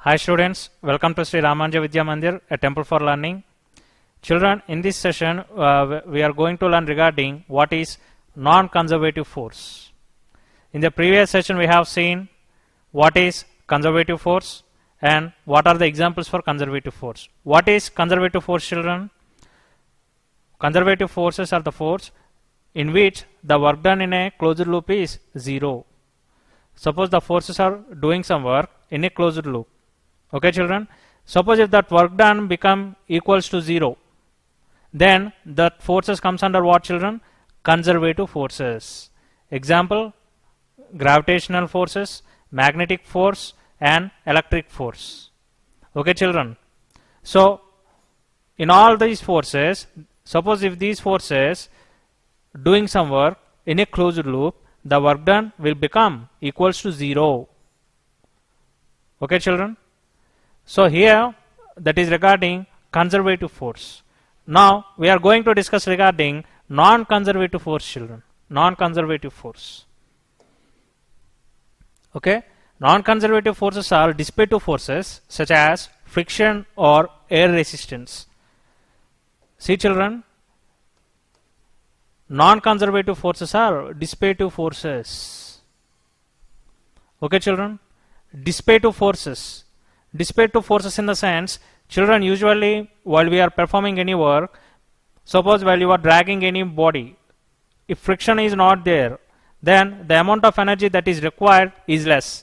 Hi students, welcome to Sri Ramanja Vidya Mandir, a temple for learning. Children, in this session we are going to learn regarding what is non-conservative force. In the previous session we have seen what is conservative force and what are the examples for conservative force. What is conservative force, children? Conservative forces are the force in which the work done in a closed loop is zero. Suppose the forces are doing some work in a closed loop. Okay, children? Suppose if that work done become equals to zero, then that forces comes under what, children? Conservative forces. Example, gravitational forces, magnetic force and electric force. Okay, children? So in all these forces, suppose if these forces doing some work in a closed loop, the work done will become equals to zero. Okay, children? So here that is regarding conservative force. Now we are going to discuss regarding non-conservative force, children. Non-conservative force. Okay? Non-conservative forces are dissipative forces such as friction or air resistance. See, children, non-conservative forces are dissipative forces. Okay, children? Dissipative forces. Dissipative forces in the sense, children, usually while we are performing any work, suppose while you are dragging any body, if friction is not there, then the amount of energy that is required is less.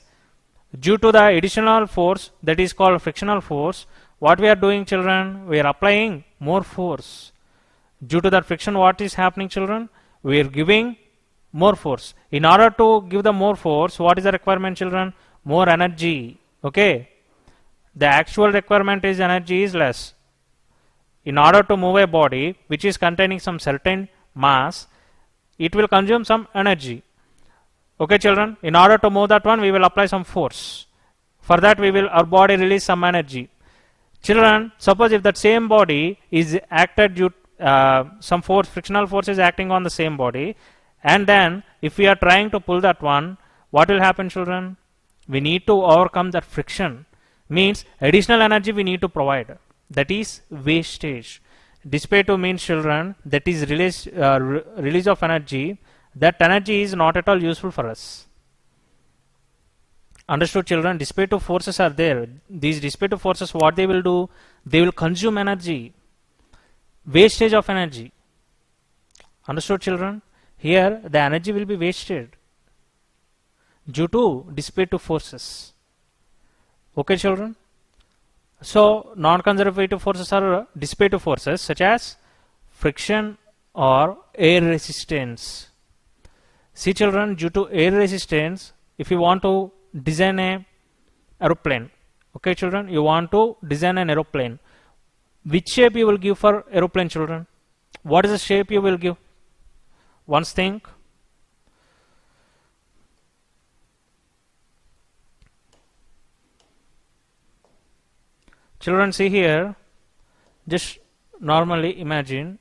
Due to the additional force that is called frictional force, what we are doing, children? We are applying more force. Due to that friction, what is happening, children? We are giving more force. In order to give the more force, what is the requirement, children? More energy. Okay? The actual requirement is energy is less. In order to move a body which is containing some certain mass, it will consume some energy. Okay, children? In order to move that one, we will apply some force. For that, our body release some energy. Children, suppose if that same body is acted due some force, frictional force is acting on the same body, and then if we are trying to pull that one, what will happen, children? We need to overcome that friction. Means additional energy we need to provide. That is wastage. Dissipative means, children, that is release of energy. That energy is not at all useful for us. Understood, children? Dissipative forces are there. These dissipative forces, what they will do? They will consume energy. Wastage of energy. Understood, children? Here the energy will be wasted due to dissipative forces. Okay, children? So non-conservative forces are dissipative forces such as friction or air resistance. See, children, due to air resistance, if you want to design a aeroplane, okay, children, you want to design an aeroplane, which shape you will give for aeroplane, children? What is the shape you will give? Once think. Children, see here, just normally imagine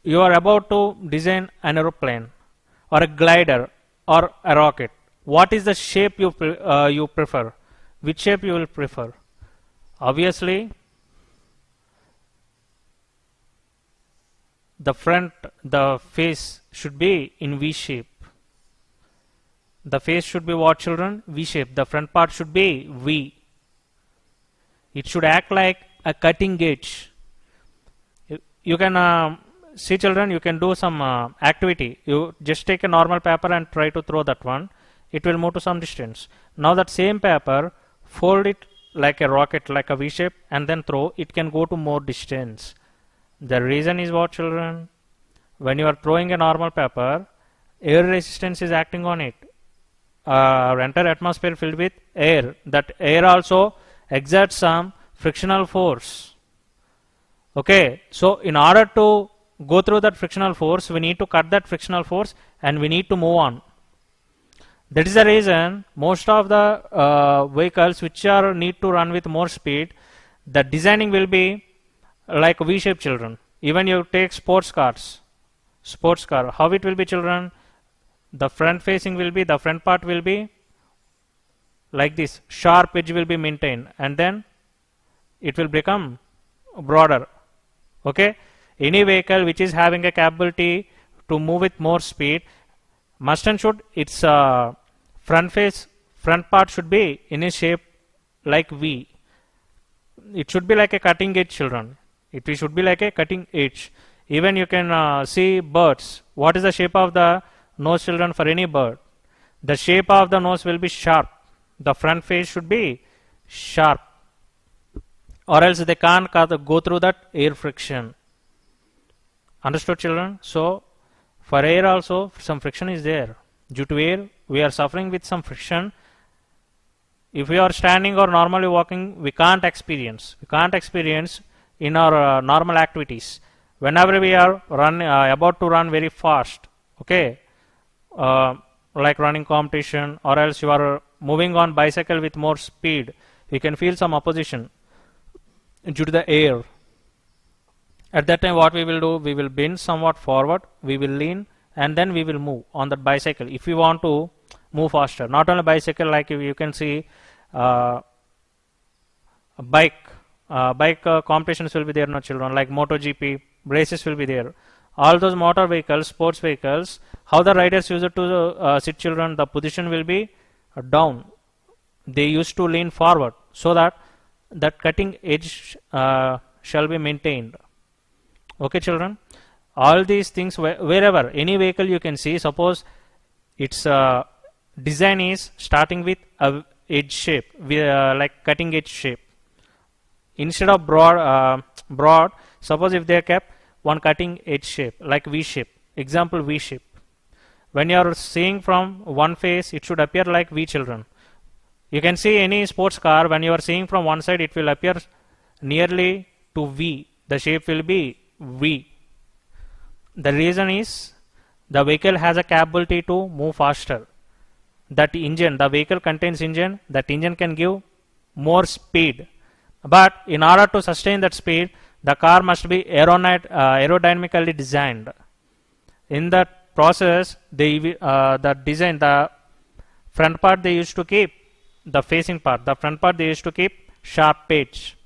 you are about to design an aeroplane or a glider or a rocket. What is the shape you prefer? Which shape you will prefer? Obviously, the face should be in V shape. The face should be what, children? V shape. The front part should be V. It should act like a cutting edge. You can see, children, you can do some activity. You just take a normal paper and try to throw that one. It will move to some distance. Now that same paper, fold it like a rocket, like a V shape, and then throw. It can go to more distance. The reason is what, children? When you are throwing a normal paper, air resistance is acting on it. Our entire atmosphere filled with air. That air also exerts some frictional force. Okay, so in order to go through that frictional force, we need to cut that frictional force and we need to move on. That is the reason most of the vehicles which are need to run with more speed, the designing will be like V-shaped, children. Even you take sports car, how it will be, children? The front facing will be, the front part will be like this, sharp edge will be maintained, and then it will become broader. Okay, any vehicle which is having a capability to move with more speed, must and should its front part should be in a shape like V. It should be like a cutting edge, children. It should be like a cutting edge. Even you can see birds. What is the shape of the nose, children, for any bird? The shape of the nose will be sharp. The front face should be sharp, or else they can't go through that air friction. Understood, children? So for air also some friction is there. Due to air we are suffering with some friction. If we are standing or normally walking, we can't experience in our normal activities. Whenever we are about to run very fast, okay, like running competition, or else you are moving on bicycle with more speed, you can feel some opposition due to the air. At that time what we will do, we will bend somewhat forward, we will lean, and then we will move on that bicycle if we want to move faster. Not only bicycle, like you can see bike competitions will be there, no, children, like MotoGP races will be there. All those motor vehicles, sports vehicles, how the riders use it to sit, children, the position will be down. They used to lean forward so that that cutting edge shall be maintained. Okay, children, all these things, wherever any vehicle you can see, suppose its design is starting with a edge shape, like cutting edge shape, instead of broad, suppose if they kept one cutting edge shape like V shape, example V shape. When you are seeing from one face, it should appear like V, children. You can see any sports car, when you are seeing from one side, it will appear nearly to V. The shape will be V. The reason is the vehicle has a capability to move faster. That engine, the vehicle contains engine, that engine can give more speed. But in order to sustain that speed, the car must be aerodynamically designed. In that process, the design, the front part they used to keep, the facing part, the front part they used to keep sharp edge.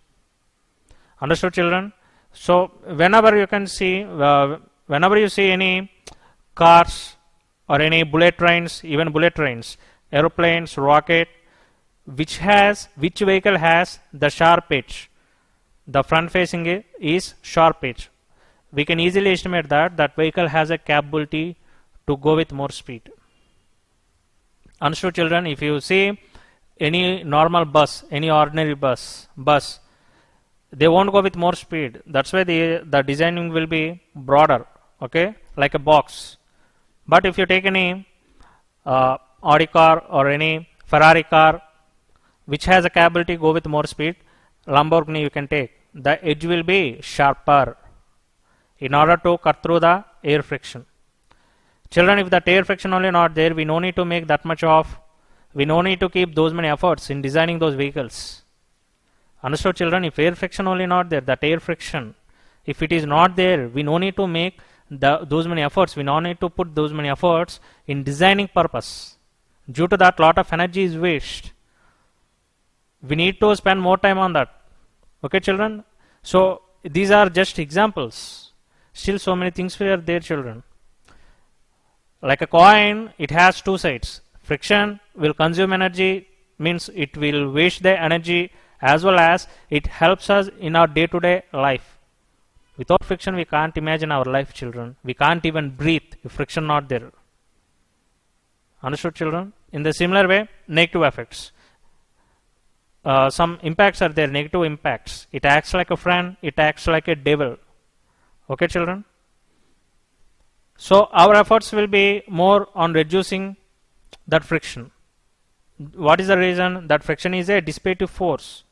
Understood, children? So whenever you can see, whenever you see any cars or any bullet trains, even bullet trains, aeroplanes, rocket, which vehicle has the sharp edge, the front facing is sharp edge, we can easily estimate that that vehicle has a capability to go with more speed. Understood, children? If you see any normal bus, any ordinary bus, they won't go with more speed. That's why the designing will be broader, okay, like a box. But if you take any Audi car or any Ferrari car which has a capability to go with more speed, Lamborghini you can take, the edge will be sharper in order to cut through the air friction. Children, if that air friction only not there, we no need to make that much of, we no need to keep those many efforts in designing those vehicles. Understood, children? If air friction only not there, that air friction, if it is not there, we no need to make those many efforts, we no need to put those many efforts in designing purpose. Due to that, lot of energy is waste. We need to spend more time on that. Okay, children? So these are just examples. Still so many things are there, children. Like a coin, it has two sides. Friction will consume energy, means it will waste the energy, as well as it helps us in our day-to-day life. Without friction, we can't imagine our life, children. We can't even breathe if friction not there. Understood, children? In the similar way, negative effects. Some impacts are there, negative impacts. It acts like a friend, it acts like a devil. Okay, children? So our efforts will be more on reducing that friction. What is the reason? That friction is a dissipative force.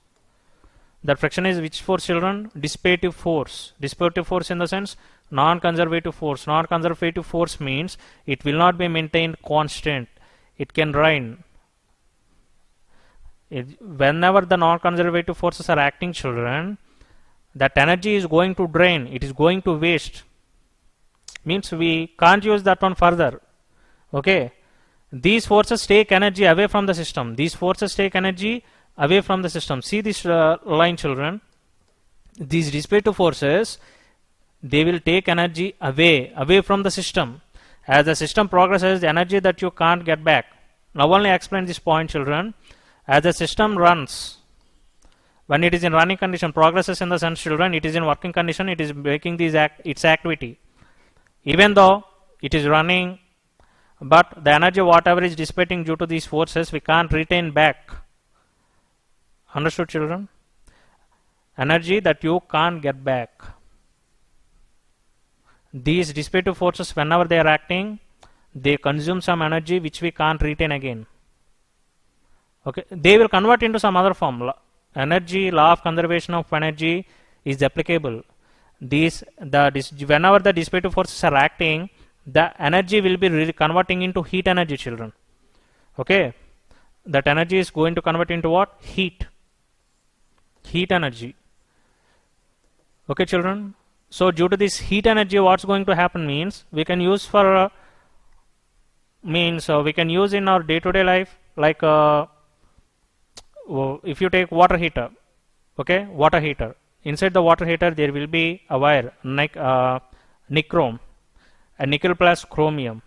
That friction is which force, children? Dissipative force. Dissipative force in the sense non-conservative force. Non-conservative force means it will not be maintained constant. It can rain. Whenever the non-conservative forces are acting, children, that energy is going to drain. It is going to waste. Means we can't use that one further. Okay. these forces take energy away from the system. These forces take energy away from the system. See this line, children. These dissipative forces, they will take energy away from the system. As the system progresses, the energy that you can't get back. Now only explain this point, children. As the system runs, when it is in running condition, progresses in the sense, children, it is in working condition, it is making its activity. Even though it is running, but the energy whatever is dissipating due to these forces, we can't retain back. Understood, children? Energy that you can't get back. These dissipative forces, whenever they are acting, they consume some energy which we can't retain again. Okay, they will convert into some other form. Energy, law of conservation of energy is applicable. Whenever the dissipative forces are acting, the energy will be converting into heat energy, children. Okay, that energy is going to convert into what? Heat energy. Okay, children. So due to this heat energy, what's going to happen means we can use for we can use in our day-to-day life, like if you take water heater. Okay, water heater. Inside the water heater there will be a wire, nichrome, a nickel plus chromium.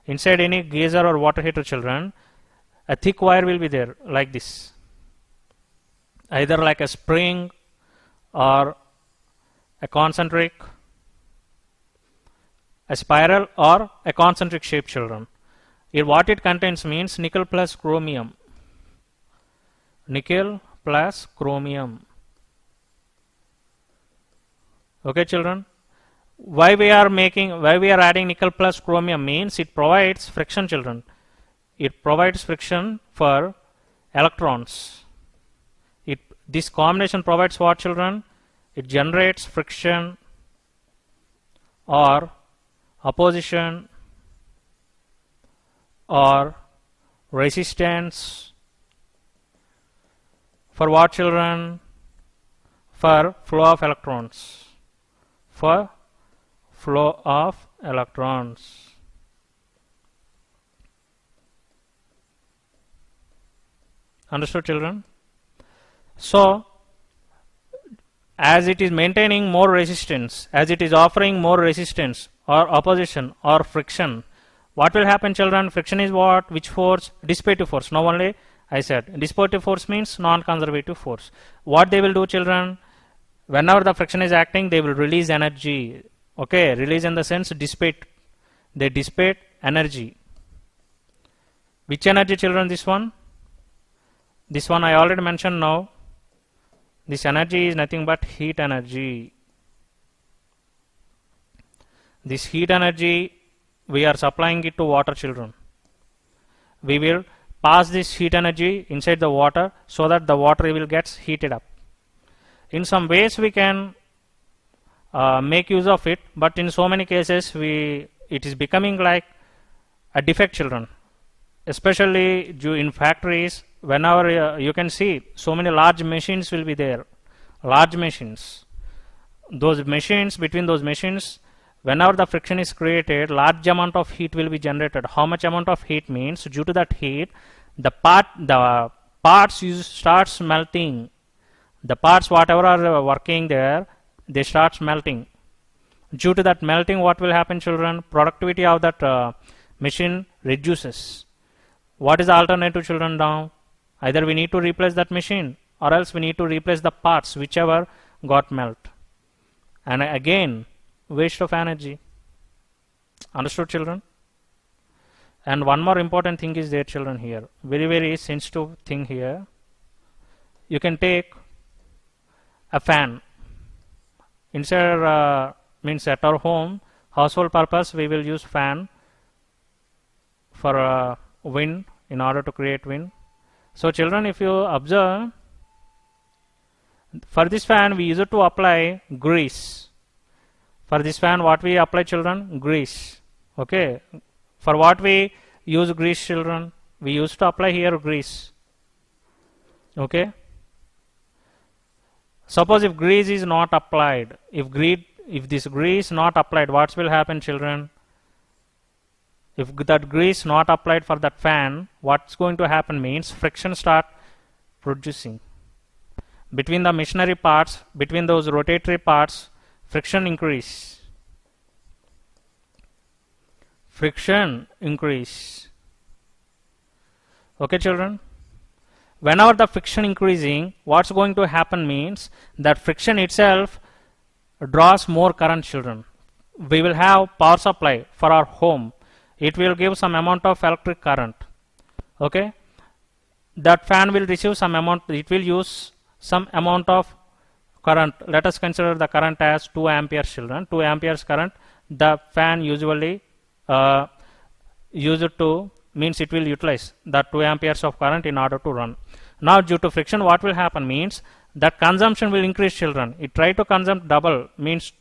Inside any geyser or water heater, children, a thick wire will be there like this, either like a spring or a concentric, a spiral or a concentric shape, children. What it contains means nickel plus chromium. Nickel plus chromium. Okay, children. Why we are adding nickel plus chromium means it provides friction, children. It provides friction for electrons. This combination provides what, children? It generates friction or opposition or resistance for what, children? For flow of electrons. For flow of electrons. Understood, children? So as it is maintaining more resistance, as it is offering more resistance or opposition or friction, what will happen, children? Friction is what? Which force? Dissipative force. Now only I said dissipative force means non-conservative force. What they will do, children? Whenever the friction is acting, they will release energy. Okay, release in the sense dissipate. They dissipate energy. Which energy, children? This one? This one I already mentioned now. This energy is nothing but heat energy. This heat energy, we are supplying it to water, children. We will pass this heat energy inside the water so that the water will get heated up. In some ways we can make use of it, but in so many cases it is becoming like a defect, children. Especially in factories, whenever you can see so many large machines will be there. Large machines. Those machines, between those machines, whenever the friction is created, large amount of heat will be generated. How much amount of heat means? Due to that heat, the parts starts melting. The parts whatever are working there, they start melting. Due to that melting, what will happen, children? Productivity of that machine reduces. What is the alternative, children, now? Either we need to replace that machine or else we need to replace the parts whichever got melt. And again, waste of energy. Understood, children? And one more important thing is there, children, here. Very, very sensitive thing here. You can take a fan. Inside means at our home, household purpose, we will use fan for wind, in order to create wind. So children, if you observe, for this fan we use it to apply grease. For this fan what we apply, children? Grease. Okay. For what we use grease, children? We used to apply here grease. Okay. Suppose if grease is not applied, if this grease not applied, what will happen, children? if that grease not applied for that fan, what's going to happen means friction start producing between the machinery parts, between those rotatory parts, friction increase. Friction increase. Okay, children? Whenever the friction increasing, what's going to happen means that friction itself draws more current, children. We will have power supply for our home. It will give some amount of electric current. Okay? That fan will receive some amount, it will use some amount of current. Let us consider the current as 2 amperes, children. 2 amperes current. The fan usually use it to, means it will utilize that 2 amperes of current in order to run. Now due to friction, what will happen means that consumption will increase, children. It try to consume double, means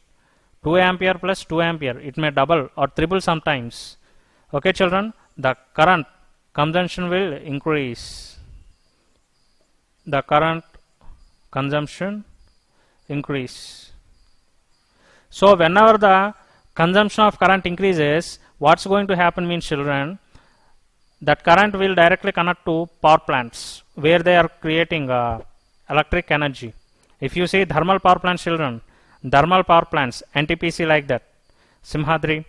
2 ampere plus 2 ampere. It may double or triple sometimes. Okay, children, the current consumption will increase. The current consumption increase. So whenever the consumption of current increases, what's going to happen means, children, that current will directly connect to power plants where they are creating electric energy. If you see thermal power plants, children, thermal power plants, NTPC like that, Simhadri,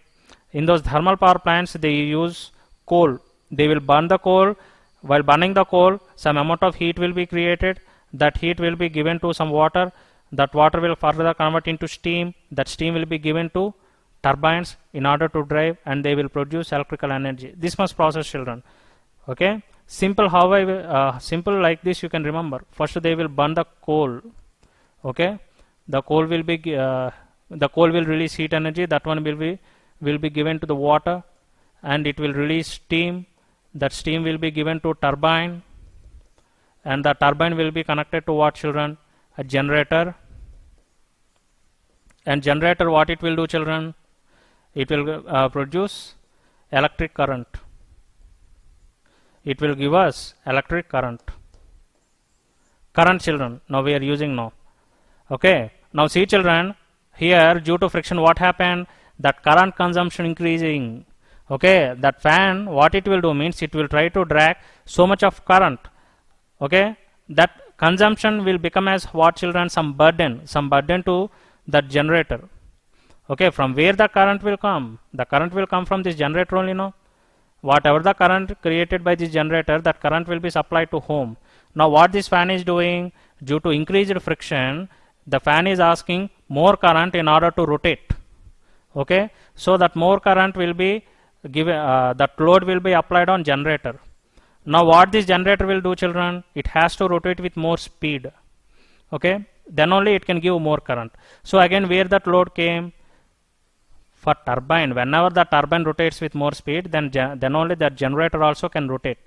in those thermal power plants they use coal. They will burn the coal. While burning the coal, some amount of heat will be created. That heat will be given to some water. That water will further convert into steam. That steam will be given to turbines in order to drive, and they will produce electrical energy. This must process, children. Okay, simple. How I will, simple like this you can remember. First they will burn the coal. Okay, the coal will be the coal will release heat energy. That one will be given to the water, and it will release steam. That steam will be given to turbine, and the turbine will be connected to what, children? A generator. And generator, what it will do, children? It will produce electric current. It will give us electric current. Current, children, now we are using now. Okay, now see, children, here due to friction what happened? That current consumption increasing. Okay, that fan, what it will do means it will try to drag so much of current. Okay, that consumption will become as what, children? Some burden to that generator. Okay, from where the current will come? The current will come from this generator only, no? Whatever the current created by this generator, that current will be supplied to home. Now what this fan is doing? Due to increased friction, the fan is asking more current in order to rotate. Okay, so that more current will be given, that load will be applied on generator. Now what this generator will do, children? It has to rotate with more speed. Okay, then only it can give more current. So again, where that load came? For turbine. Whenever the turbine rotates with more speed, then only that generator also can rotate.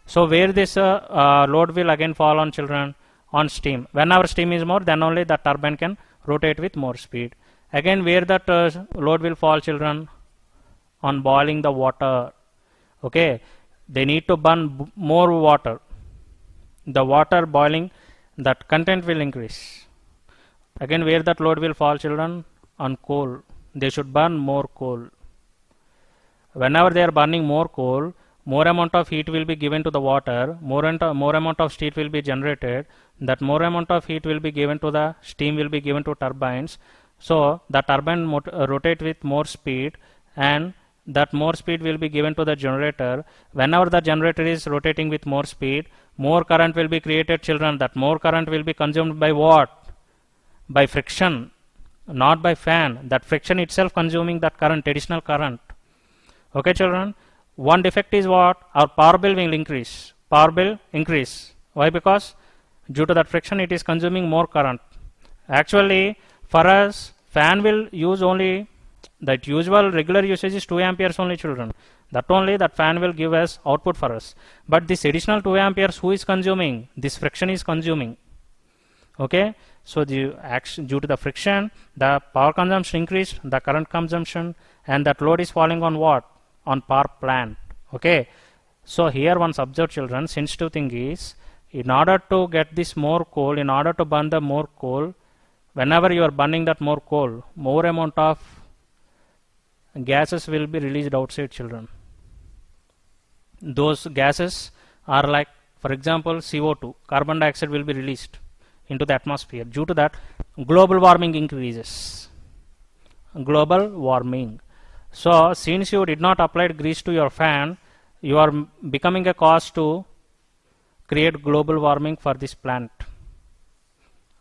So where this load will again fall on, children? On steam. Whenever steam is more, then only the turbine can rotate with more speed. Again, where that load will fall, children? On boiling the water. Okay, they need to burn more water. The water boiling, that content will increase. Again, where that load will fall, children? On coal. They should burn more coal. Whenever they are burning more coal, more amount of heat will be given to the water, more amount of steam will be generated. That more amount of heat will be given to the steam will be given to turbines. So the turbine rotate with more speed, and that more speed will be given to the generator. Whenever the generator is rotating with more speed, more current will be created, children. That more current will be consumed by what? By friction, not by fan. That friction itself consuming that current, additional current. Okay, children. One defect is what? Our power bill will increase. Power bill increase. Why? Because due to that friction it is consuming more current. Actually, for us, fan will use only that usual regular usage is 2 amperes only, children. That only that fan will give us output for us. But this additional 2 amperes, who is consuming? This friction is consuming. Okay, so due to the friction, the power consumption increased, the current consumption, and that load is falling on what? On power plant. Okay, so here once observe, children, sensitive thing is, in order to get this more coal, in order to burn the more coal, whenever you are burning that more coal, more amount of gases will be released outside, children. Those gases are like, for example, CO2, carbon dioxide will be released into the atmosphere. Due to that, global warming increases. Global warming. So since you did not apply grease to your fan, you are becoming a cause to create global warming for this planet.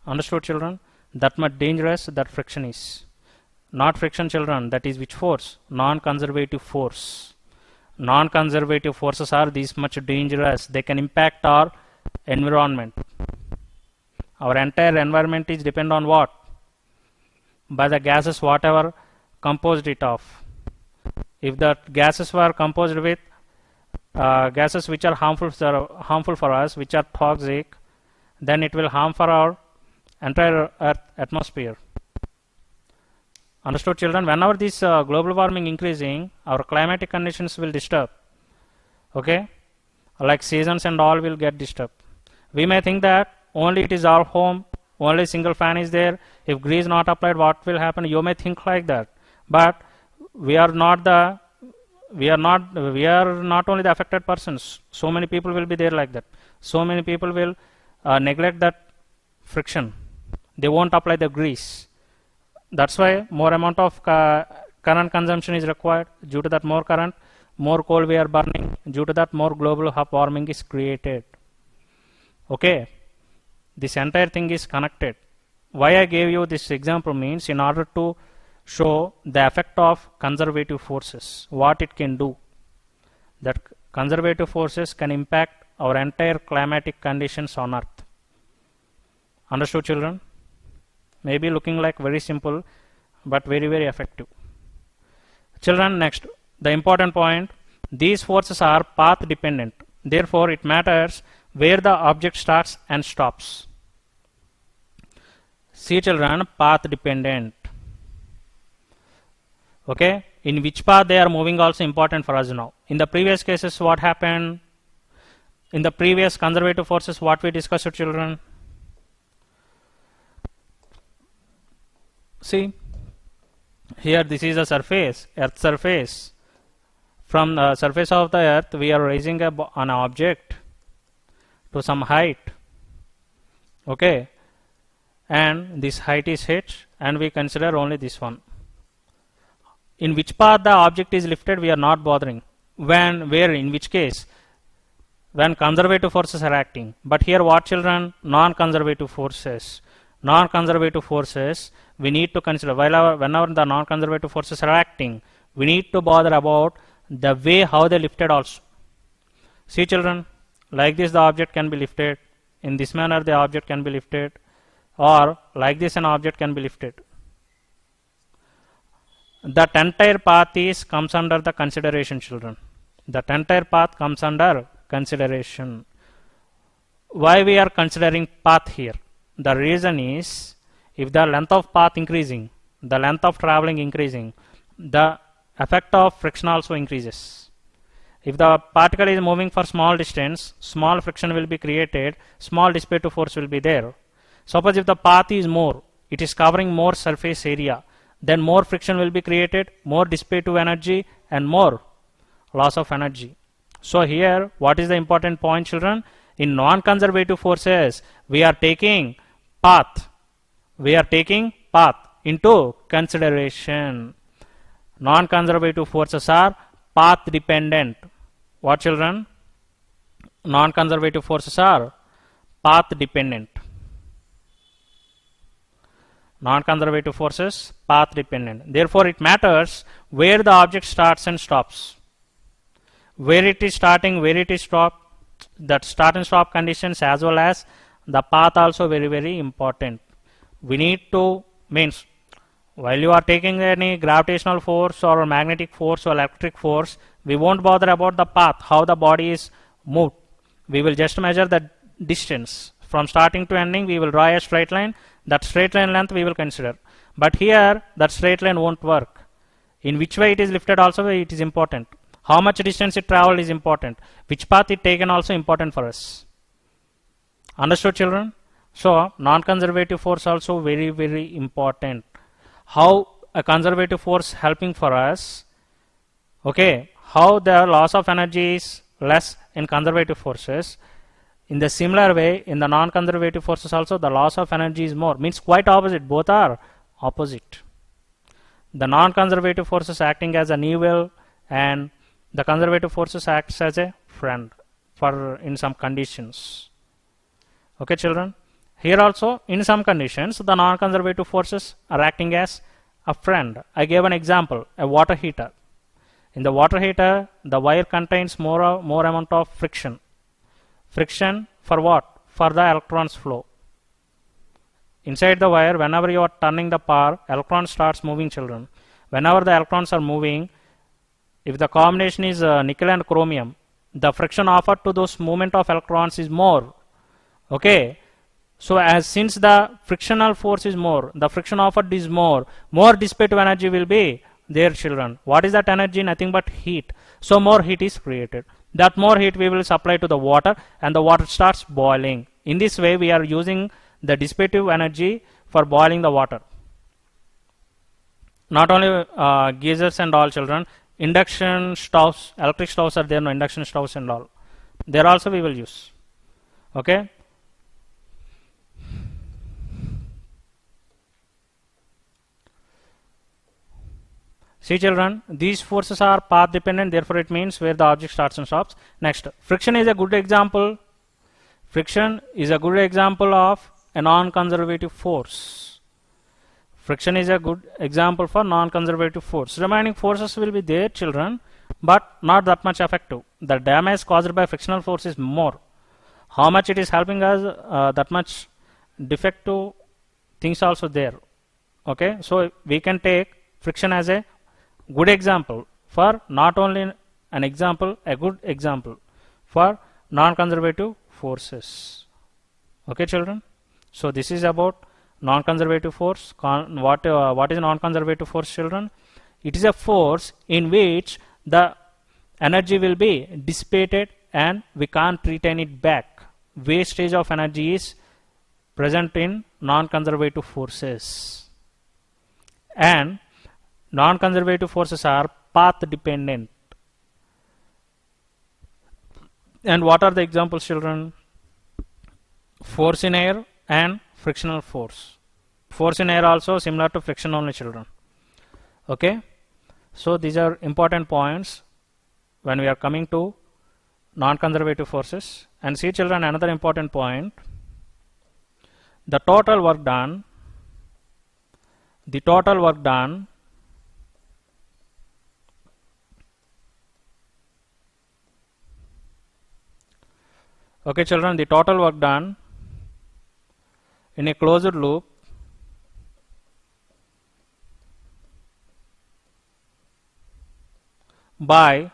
Understood, children? That much dangerous that friction is. Not friction, children, that is which force? Non-conservative force. Non-conservative forces are this much dangerous. They can impact our environment. Our entire environment is depend on what? By the gases whatever composed it of. If the gases were composed with gases which are harmful for us, which are toxic, then it will harm for our entire Earth atmosphere. Understood, children? Whenever this global warming increasing, our climatic conditions will disturb. Okay, like seasons and all will get disturbed. We may think that only it is our home, only single fan is there. If grease not applied, what will happen? You may think like that, but we are not only the affected persons. So many people will be there like that. So many people will neglect that friction. They won't apply the grease. That's why more amount of current consumption is required. Due to that more current, more coal we are burning. Due to that more global warming is created. Okay, this entire thing is connected. Why I gave you this example means in order to show the effect of conservative forces, what it can do. That conservative forces can impact our entire climatic conditions on Earth. Understood, children? Maybe looking like very simple, but very, very effective. Children, next, the important point, these forces are path dependent. Therefore, it matters where the object starts and stops. See, children, path dependent. Okay, in which path they are moving also important for us now. In the previous cases, what happened? In the previous conservative forces, what we discussed, children? See, here this is the surface, Earth surface. From the surface of the Earth, we are raising an object to some height. Okay, and this height is h, and we consider only this one. In which path the object is lifted, we are not bothering. In which case? When conservative forces are acting. But here what, children? Non-conservative forces. Non-conservative forces, we need to consider whenever the non-conservative forces are acting, we need to bother about the way how they lifted also. See, children, like this the object can be lifted, in this manner the object can be lifted, or like this an object can be lifted. That entire path comes under the consideration, children. That entire path comes under consideration. Why we are considering path here? The reason is, if the length of path increasing, the length of traveling increasing, the effect of friction also increases. If the particle is moving for small distance, small friction will be created, small dissipative force will be there. Suppose if the path is more, it is covering more surface area, then more friction will be created, more dissipative energy and more loss of energy. So here, what is the important point, children? In non-conservative forces, we are taking path. We are taking path into consideration. Non-conservative forces are path dependent. What, children? Non-conservative forces are path dependent. Non-conservative forces, path dependent. Therefore, it matters where the object starts and stops. Where it is starting, where it is stop. That start and stop conditions as well as the path also very, very important. We need to, means while you are taking any gravitational force or magnetic force or electric force, we won't bother about the path, how the body is moved. We will just measure the distance. From starting to ending, we will draw a straight line. That straight line length we will consider. But here, that straight line won't work. In which way it is lifted also it is important. How much distance it traveled is important. Which path it taken also important for us. Understood, children? So, non-conservative force also very, very important. How a conservative force helping for us. Okay, how the loss of energy is less in conservative forces. In the similar way, in the non-conservative forces also, the loss of energy is more. Means quite opposite. Both are opposite. The non-conservative forces acting as an evil, and the conservative forces acts as a friend for in some conditions. Okay, children. Here also, in some conditions, the non-conservative forces are acting as a friend. I gave an example, a water heater. In the water heater, the wire contains more amount of friction. Friction for what? For the electrons flow. Inside the wire, whenever you are turning the power, electron starts moving, children. Whenever the electrons are moving, if the combination is nickel and chromium, the friction offered to those movement of electrons is more. Okay. So since the frictional force is more, the friction offered is more dissipative energy will be there, children. What is that energy? Nothing but heat. So more heat is created. That more heat we will supply to the water, and the water starts boiling. In this way, we are using the dissipative energy for boiling the water. Not only geysers and all, children, induction stoves, electric stoves are there, no induction stoves and all. There also we will use. Okay. See, children, these forces are path dependent, therefore it means where the object starts and stops. Next, friction is a good example. Friction is a good example of a non-conservative force. Friction is a good example for non-conservative force. Remaining forces will be there, children, but not that much effective. The damage caused by frictional force is more. How much it is helping us, that much defective things also there. Okay, so we can take friction as a good example for not only an example, a good example for non-conservative forces. Okay, children. So this is about non-conservative force. What is non-conservative force, children? It is a force in which the energy will be dissipated and we can't retain it back. Wastage of energy is present in non-conservative forces. And non-conservative forces are path dependent. And what are the examples, children? Force in air and frictional force. Force in air also similar to friction only, children. Okay. So these are important points when we are coming to non-conservative forces. And see, children, another important point. The total work done. Okay, children, the total work done in a closed loop by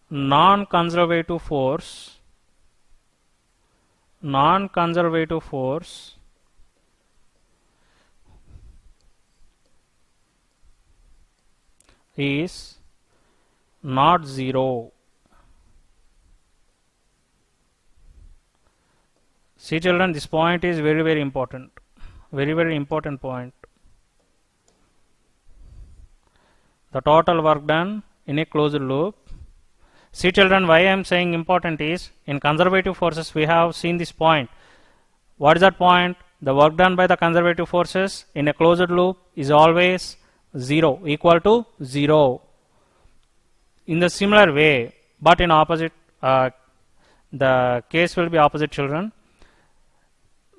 non-conservative force is not zero. See, children, this point is very, very important. Very, very important point. The total work done in a closed loop. See, children, why I am saying important is in conservative forces we have seen this point. What is that point? The work done by the conservative forces in a closed loop is always 0, equal to 0. In the similar way, but in opposite, the case will be opposite, children.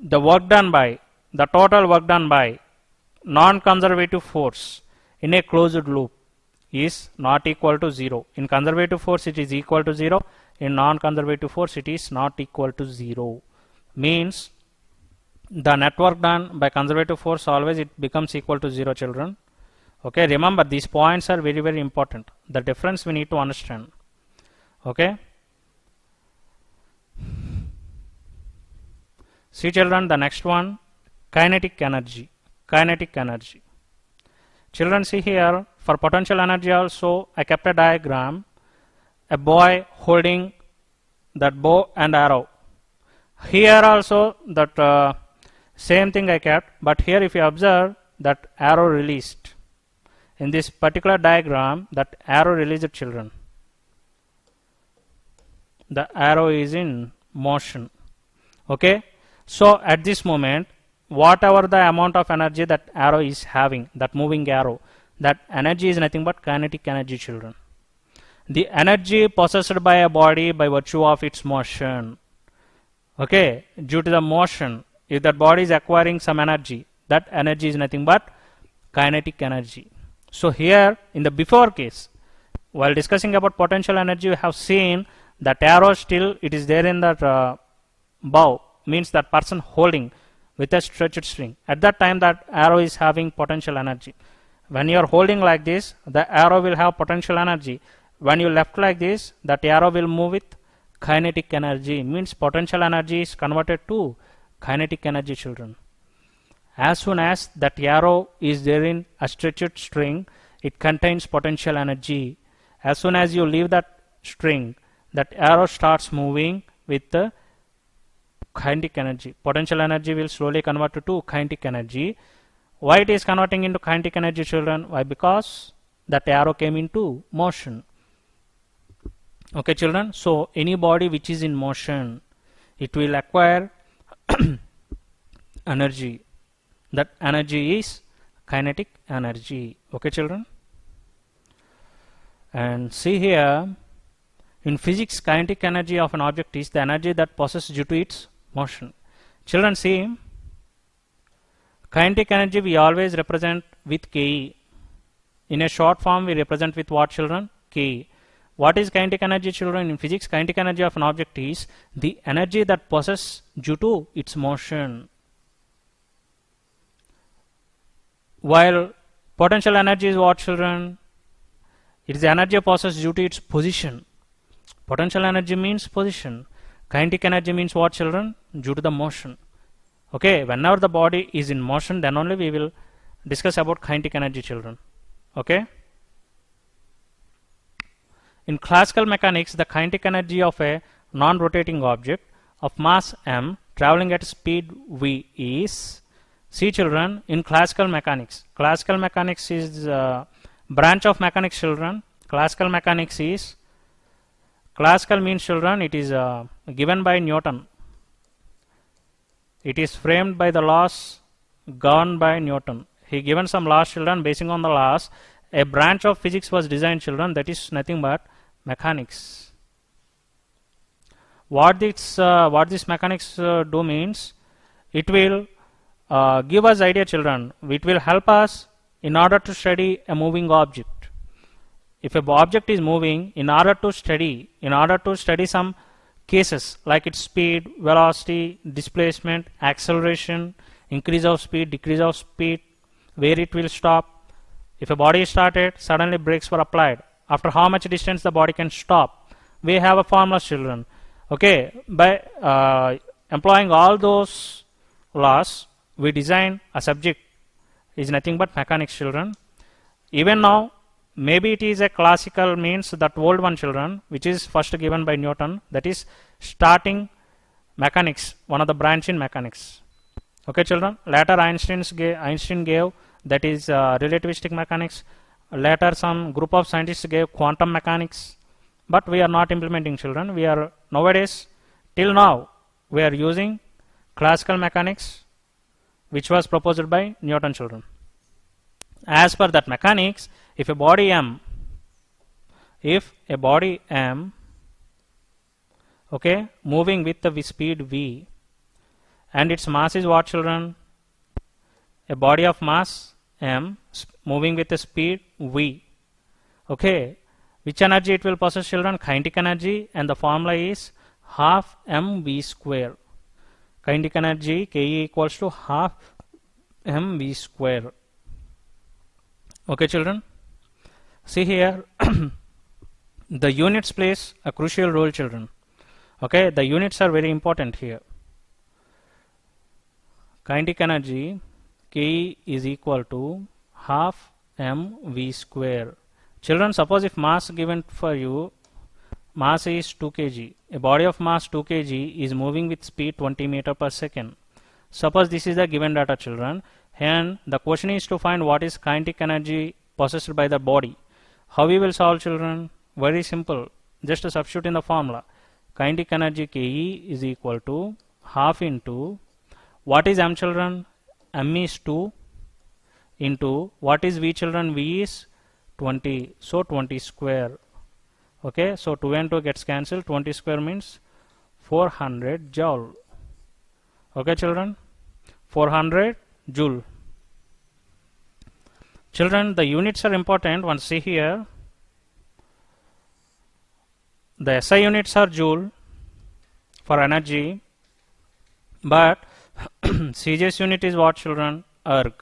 The total work done by non-conservative force in a closed loop is not equal to 0. In conservative force it is equal to 0. In non-conservative force it is not equal to 0. Means the net work done by conservative force always it becomes equal to 0, children. Okay, remember these points are very, very important. The difference we need to understand. Okay. See, children, the next one, kinetic energy. Children, see here, for potential energy also, I kept a diagram, a boy holding that bow and arrow. Here also, that same thing I kept, but here if you observe, that arrow released. In this particular diagram, that arrow released, children. The arrow is in motion. Okay, so at this moment, whatever the amount of energy that arrow is having, that moving arrow, that energy is nothing but kinetic energy, children. The energy possessed by a body by virtue of its motion. Okay, due to the motion, if that body is acquiring some energy, that energy is nothing but kinetic energy. So here in the before case, while discussing about potential energy, we have seen that arrow still it is there in that bow, means that person holding with a stretched string. At that time, that arrow is having potential energy. When you are holding like this, the arrow will have potential energy. When you left like this, that arrow will move with kinetic energy, means potential energy is converted to kinetic energy, children. As soon as that arrow is there in a stretched string, it contains potential energy. As soon as you leave that string, that arrow starts moving with the kinetic energy. Potential energy will slowly convert to kinetic energy. Why it is converting into kinetic energy, children? Why? Because that arrow came into motion. Okay, children. So any body which is in motion, it will acquire energy. That energy is kinetic energy. Okay, children. And see here, in physics, kinetic energy of an object is the energy that possesses due to its motion. Children, see, kinetic energy we always represent with Ke. In a short form, we represent with what, children? Ke. What is kinetic energy, children? In physics, kinetic energy of an object is the energy that possesses due to its motion. While potential energy is what, children? It is the energy possessed due to its position. Potential energy means position. Kinetic energy means what, children? Due to the motion. Okay, whenever the body is in motion, then only we will discuss about kinetic energy, children. Okay. In classical mechanics, the kinetic energy of a non-rotating object of mass m traveling at speed v is, see, children, in classical mechanics is branch of mechanics, children. Classical means, children, it is given by Newton. It is framed by the laws governed by Newton. He given some laws, children. Basing on the laws, a branch of physics was designed, children. That is nothing but mechanics. What this mechanics do means, it will give us idea, children. It will help us in order to study a moving object. If a object is moving, in order to study some cases like its speed, velocity, displacement, acceleration, increase of speed, decrease of speed, where it will stop. If a body is started, suddenly brakes were applied. After how much distance the body can stop? We have a formula, children. Okay, by employing all those laws, we design a subject is nothing but mechanics, children. Even now, maybe it is a classical means, that old one, children, which is first given by Newton, that is starting mechanics, one of the branch in mechanics. Okay, children. Later Einstein gave that is relativistic mechanics. Later some group of scientists gave quantum mechanics, but we are not implementing, children. We are nowadays, till now, we are using classical mechanics, which was proposed by Newton, children. As per that mechanics, if a body m, okay, moving with the speed v, and its mass is what, children? A body of mass m moving with the speed v. Okay, which energy it will possess, children? Kinetic energy, and the formula is half mv square. Kinetic energy Ke equals to half mv square. Okay, children. See here, the units plays a crucial role, children. Okay, the units are very important here. Kinetic energy Ke is equal to half mv square. Children, suppose if mass given for you, mass is 2 kg. A body of mass 2 kg is moving with speed 20 meter per second. Suppose this is the given data, children. and the question is to find what is kinetic energy possessed by the body. How we will solve, children? Very simple. Just to substitute in the formula. Kinetic energy Ke is equal to half into what is m, children? M is 2 into what is V, children? V is 20. So 20 square. Okay, so 2 and 2 gets cancelled. 20 square means 400 joule. Okay, children? 400 joule. Children, the units are important. Once see here, the SI units are joule for energy, but CGS unit is what, children? Erg.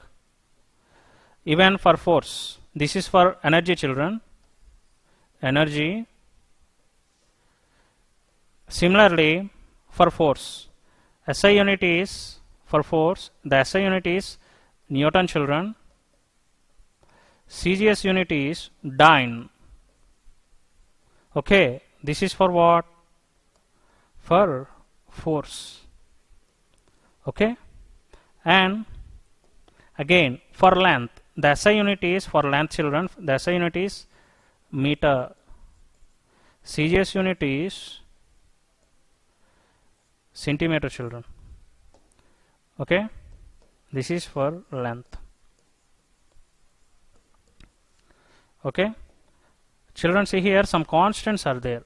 Even for force, this is for energy, children. Energy. Similarly, for force, SI unit is for force. The SI unit is Newton, children. CGS unit is dyne. Okay, this is for what? For force. Okay, and again for length, the SI unit is for length, children. The SI unit is meter. CGS unit is centimeter, children. Okay, this is for length. Okay, children, see here some constants are there,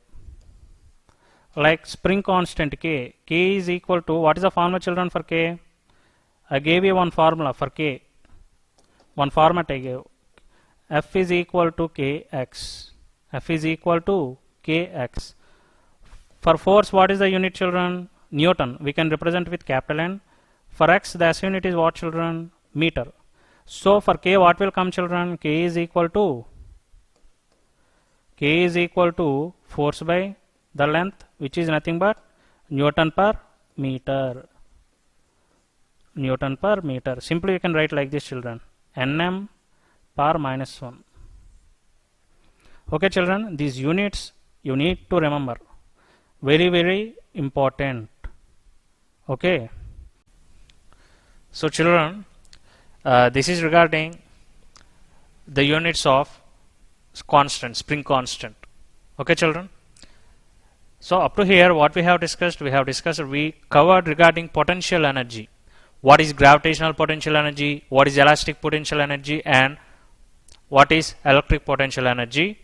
like spring constant K. K is equal to, what is the formula, children, for K? I gave you one formula for K. One format I gave. F is equal to Kx. F is equal to Kx. For force, what is the unit, children? Newton. We can represent with capital N. For x, the S unit is what, children? Meter. So for K, what will come, children? K is equal to force by the length, which is nothing but Newton per meter. Newton per meter. Simply you can write like this, children. Nm per minus 1. Okay, children, these units you need to remember. Very, very important. Okay. So, children, this is regarding the units of constant, spring constant. Okay, children. So, up to here, what we have discussed, we covered regarding potential energy. What is gravitational potential energy, what is elastic potential energy, and what is electric potential energy.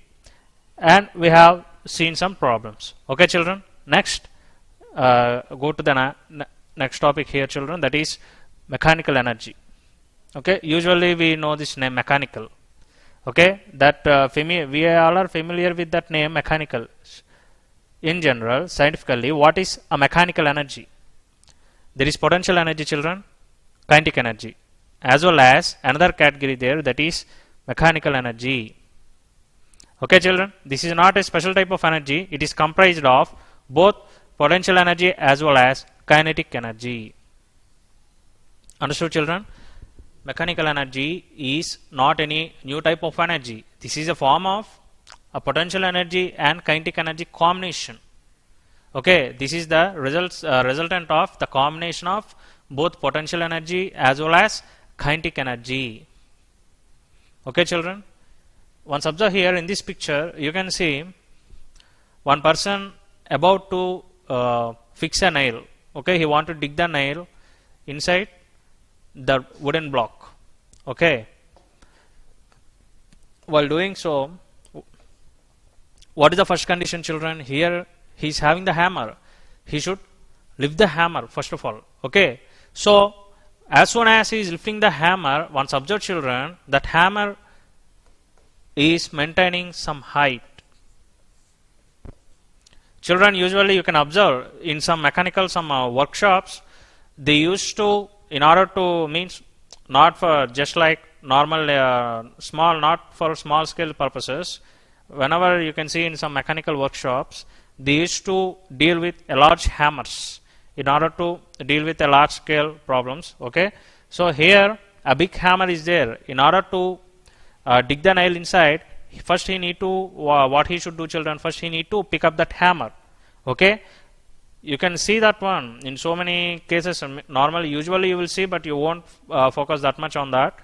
And we have seen some problems. Okay, children. Next, go to the next topic here, children, that is mechanical energy. Okay, usually we know this name mechanical. Okay, that we all are familiar with that name mechanical. In general, scientifically, what is a mechanical energy? There is potential energy, children, kinetic energy, as well as another category there, that is mechanical energy. Okay, children, this is not a special type of energy. It is comprised of both potential energy as well as kinetic energy. Understood, children? Mechanical energy is not any new type of energy. This is a form of a potential energy and kinetic energy combination. Okay, this is the resultant of the combination of both potential energy as well as kinetic energy. Okay, children. Once observe here in this picture, you can see one person about to fix a nail. Okay, he want to dig the nail inside the wooden block. Okay, while doing so, what is the first condition, children? Here he is having the hammer. He should lift the hammer first of all. Okay, so as soon as he is lifting the hammer, once observe, children, that hammer is maintaining some height. Children, usually you can observe in some mechanical workshops, they used to, in order to, means not for just like normal small, not for small scale purposes. Whenever you can see in some mechanical workshops, they used to deal with a large hammers in order to deal with a large scale problems. Okay, so here a big hammer is there. In order to dig the nail inside, first he need to what he should do, children? First he need to pick up that hammer. Okay, You can see that one in so many cases. Normally, usually you will see, but you won't focus that much on that.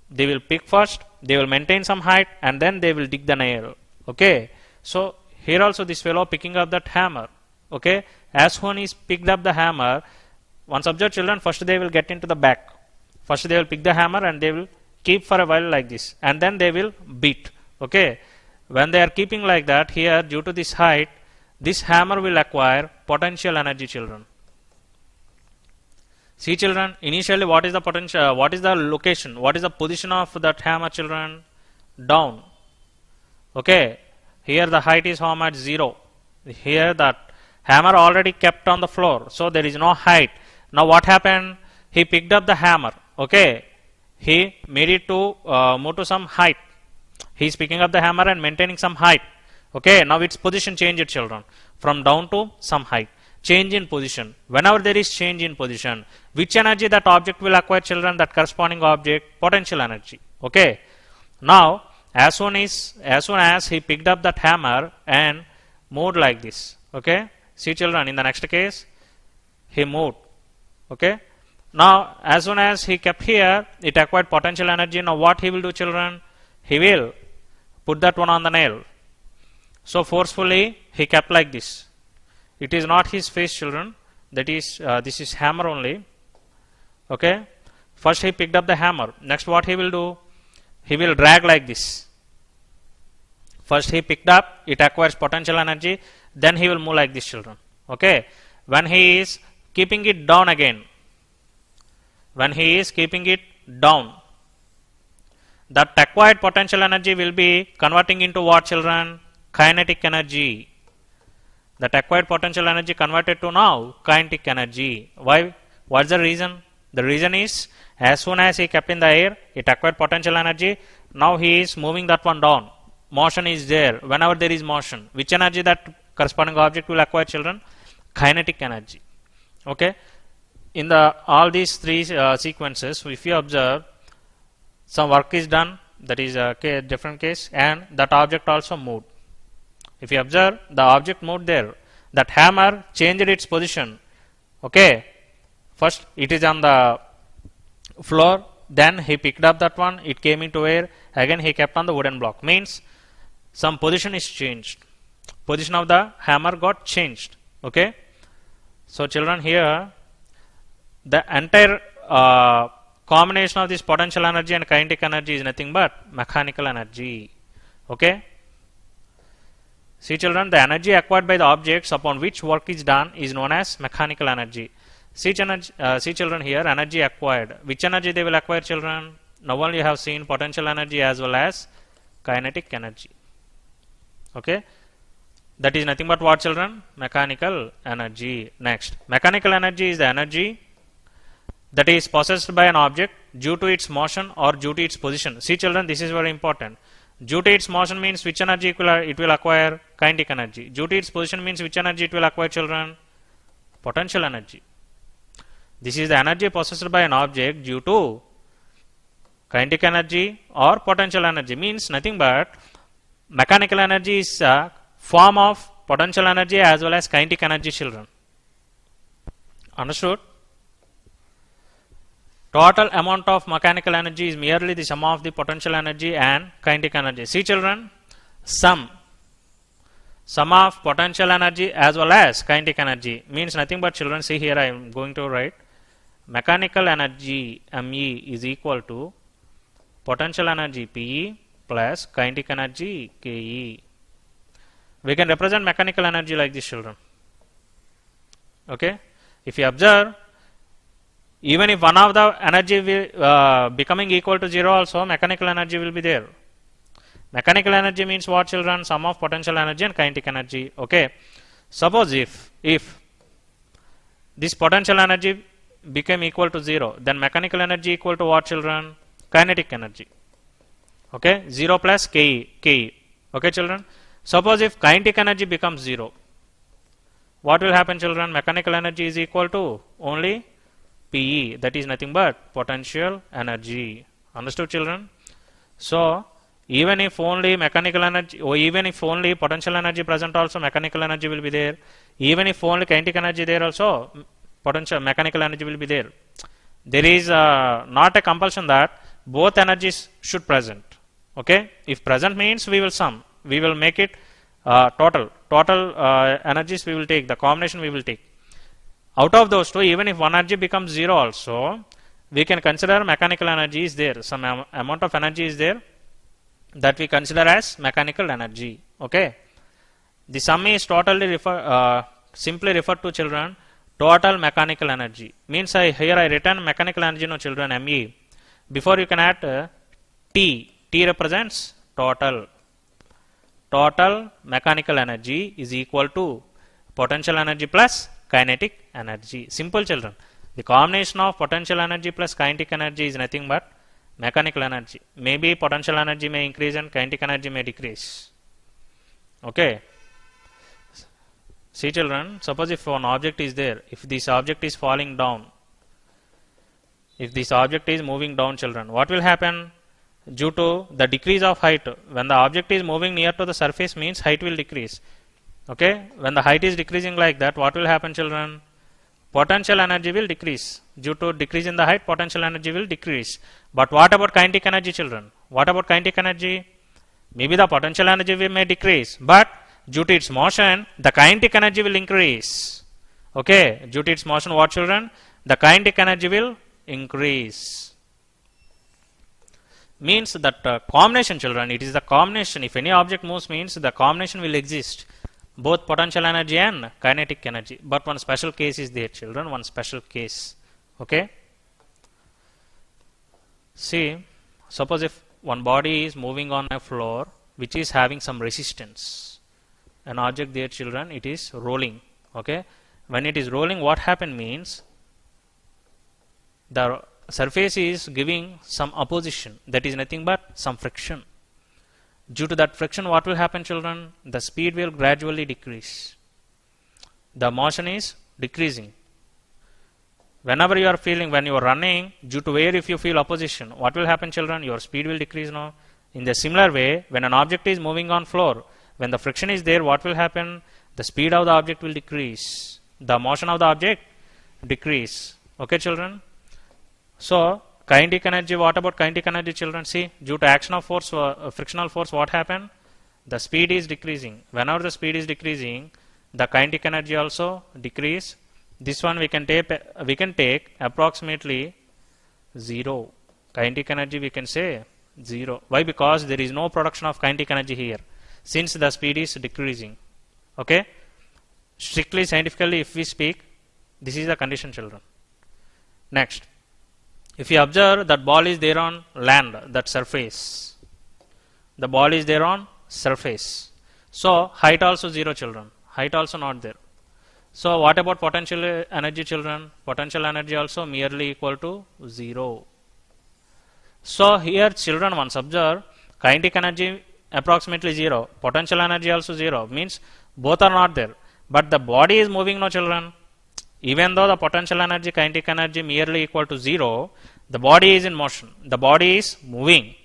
They will pick first, they will maintain some height, and then they will dig the nail. Okay, so here also this fellow picking up that hammer. Okay, as soon as picked up the hammer, once observe children, first they will get into the back. First they will pick the hammer and they will keep for a while like this, and then they will beat. Okay, when they are keeping like that, here due to this height, this hammer will acquire potential energy, children. See children, initially what is the potential, what is the location, what is the position of that hammer, children? Down. Okay, here the height is how much? 0. Here that hammer already kept on the floor, so there is no height. Now what happened? He picked up the hammer. Okay, he made it to move to some height. He is picking up the hammer and maintaining some height. Okay, now its position changed, children, from down to some height. Change in position. Whenever there is change in position, which energy that object will acquire, children? That corresponding object, potential energy. Okay, now as soon as he picked up that hammer and moved like this. Okay, see children, in the next case he moved. Okay, now as soon as he kept here, it acquired potential energy. Now what he will do, children? He will put that one on the nail. So forcefully he kept like this. It is not his face, children. That is, this is hammer only. Okay, first he picked up the hammer. Next what he will do? He will drag like this. First he picked up, it acquires potential energy. Then he will move like this, children. Okay, when he is keeping it down again, when he is keeping it down, that acquired potential energy will be converting into what, children? Kinetic energy. That acquired potential energy converted to now kinetic energy. Why? What's the reason? The reason is, as soon as he kept in the air, it acquired potential energy. Now he is moving that one down. Motion is there. Whenever there is motion, which energy that corresponding object will acquire, children? Kinetic energy. Okay, in the all these three sequences, if you observe, some work is done, that is a different case, and that object also moved. If you observe, the object moved there. That hammer changed its position. Okay, first it is on the floor, then he picked up that one, it came into air, again he kept on the wooden block. Means some position is changed. Position of the hammer got changed. Okay, so children, here the entire combination of this potential energy and kinetic energy is nothing but mechanical energy. Okay, see children, the energy acquired by the objects upon which work is done is known as mechanical energy. See children, here energy acquired. Which energy they will acquire, children? Now only you have seen potential energy as well as kinetic energy. Okay, that is nothing but what, children? Mechanical energy. Next, mechanical energy is the energy that is possessed by an object due to its motion or due to its position. See children, this is very important. Due to its motion means which energy it will acquire? Kinetic energy. Due to its position means which energy it will acquire, children? Potential energy. This is the energy possessed by an object due to kinetic energy or potential energy. Means nothing but mechanical energy is a form of potential energy as well as kinetic energy, children. Understood? Total amount of mechanical energy is merely the sum of the potential energy and kinetic energy. See children, sum of potential energy as well as kinetic energy means nothing but, children, see here I am going to write mechanical energy ME is equal to potential energy PE plus kinetic energy KE. We can represent mechanical energy like this, children. Okay, if you observe, even if one of the energy will becoming equal to 0 also, mechanical energy will be there. Mechanical energy means what, children? Sum of potential energy and kinetic energy. Okay, suppose if this potential energy became equal to 0, then mechanical energy equal to what, children? Kinetic energy. Okay, 0 plus KE. Okay children, suppose if kinetic energy becomes 0, what will happen, children? Mechanical energy is equal to only PE, that is nothing but potential energy. Understood, children? So Even if only mechanical energy, or even if only potential energy present, also mechanical energy will be there. Even if only kinetic energy there, also potential mechanical energy will be there. There is not a compulsion that both energies should present. Okay, if present means we will sum, we will make it total energies we will take, the combination we will take. Out of those two, even if one energy becomes zero also, we can consider mechanical energy is there, some amount of energy is there, that we consider as mechanical energy. Okay, the sum is totally simply referred to, children, total mechanical energy. Means here I written mechanical energy, no children, ME. Before you can add T. T represents total. Total mechanical energy is equal to potential energy plus kinetic energy. Simple, children. The combination of potential energy plus kinetic energy is nothing but mechanical energy. Maybe potential energy may increase and kinetic energy may decrease. Okay. See, children, suppose if one object is there, if this object is falling down, if this object is moving down, children, what will happen? Due to the decrease of height, when the object is moving near to the surface, means height will decrease. Okay, when the height is decreasing like that, what will happen, children? Potential energy will decrease. Due to decrease in the height, potential energy will decrease. But what about kinetic energy, children? What about kinetic energy? Maybe the potential energy may decrease, but due to its motion, the kinetic energy will increase. Okay, due to its motion, what, children? The kinetic energy will increase. Means that combination, children, it is the combination. If any object moves, means the combination will exist, both potential energy and kinetic energy. But one special case is there, children, one special case. Okay, see, suppose if one body is moving on a floor which is having some resistance, an object there, children, it is rolling. Okay, when it is rolling, what happen means the surface is giving some opposition, that is nothing but some friction. Due to that friction, what will happen, children? The speed will gradually decrease. The motion is decreasing. Whenever you are feeling, when you are running, due to where if you feel opposition, what will happen, children? Your speed will decrease now. In the similar way, when an object is moving on floor, when the friction is there, what will happen? The speed of the object will decrease. The motion of the object decrease. Okay, children? So, kinetic energy, what about kinetic energy, children? See, due to action of force, frictional force, what happened? The speed is decreasing. Whenever the speed is decreasing, the kinetic energy also decrease. This one we can take approximately 0. Kinetic energy we can say 0. Why? Because there is no production of kinetic energy here, since the speed is decreasing. Okay? Strictly scientifically, if we speak, this is the condition, children. Next, if you observe that ball is there on land, that surface, the ball is there on surface. So, height also 0, children. Height also not there. So, what about potential energy, children? Potential energy also merely equal to 0. So, here, children, once observe, kinetic energy approximately 0, potential energy also 0, means both are not there. But the body is moving, no, children. Even though the potential energy, kinetic energy merely equal to 0, the body is in motion. The body is moving.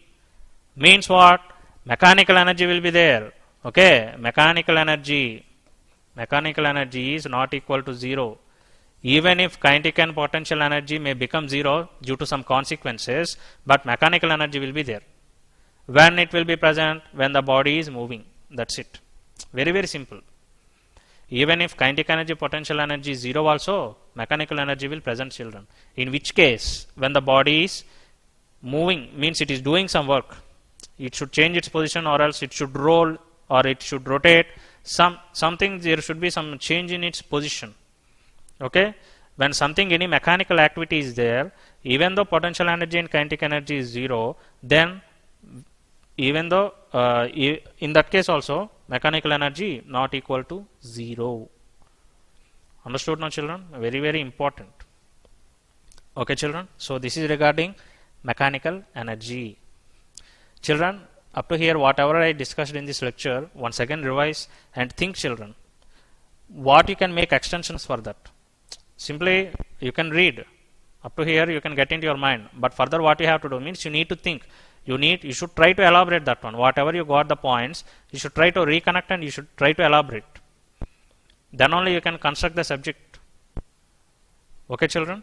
Means what? Mechanical energy will be there. Okay, mechanical energy is not equal to 0. Even if kinetic and potential energy may become 0 due to some consequences, but mechanical energy will be there. When it will be present? When the body is moving. That's it. Very, very simple. Even if kinetic energy, potential energy is 0 also, mechanical energy will present, children. In which case, when the body is moving, means it is doing some work. It should change its position, or else it should roll, or it should rotate. Something, there should be some change in its position. Okay? When something, any mechanical activity is there, even though potential energy and kinetic energy is 0, then even though in that case also, mechanical energy not equal to 0. Understood now, children? Very, very important. Okay, children? So, this is regarding mechanical energy. Children, up to here, whatever I discussed in this lecture, once again revise and think, children. What you can make extensions for that? Simply, you can read. Up to here, you can get into your mind. But further, what you have to do means you need to think. You should try to elaborate that one. Whatever you got the points, you should try to reconnect and you should try to elaborate. Then only you can construct the subject. Okay, children?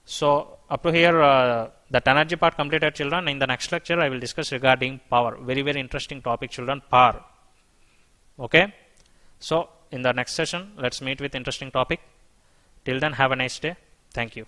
So, up to here, that energy part completed, children. In the next lecture, I will discuss regarding power. Very, very interesting topic, children. Power. Okay? So, in the next session, let's meet with interesting topic. Till then, have a nice day. Thank you.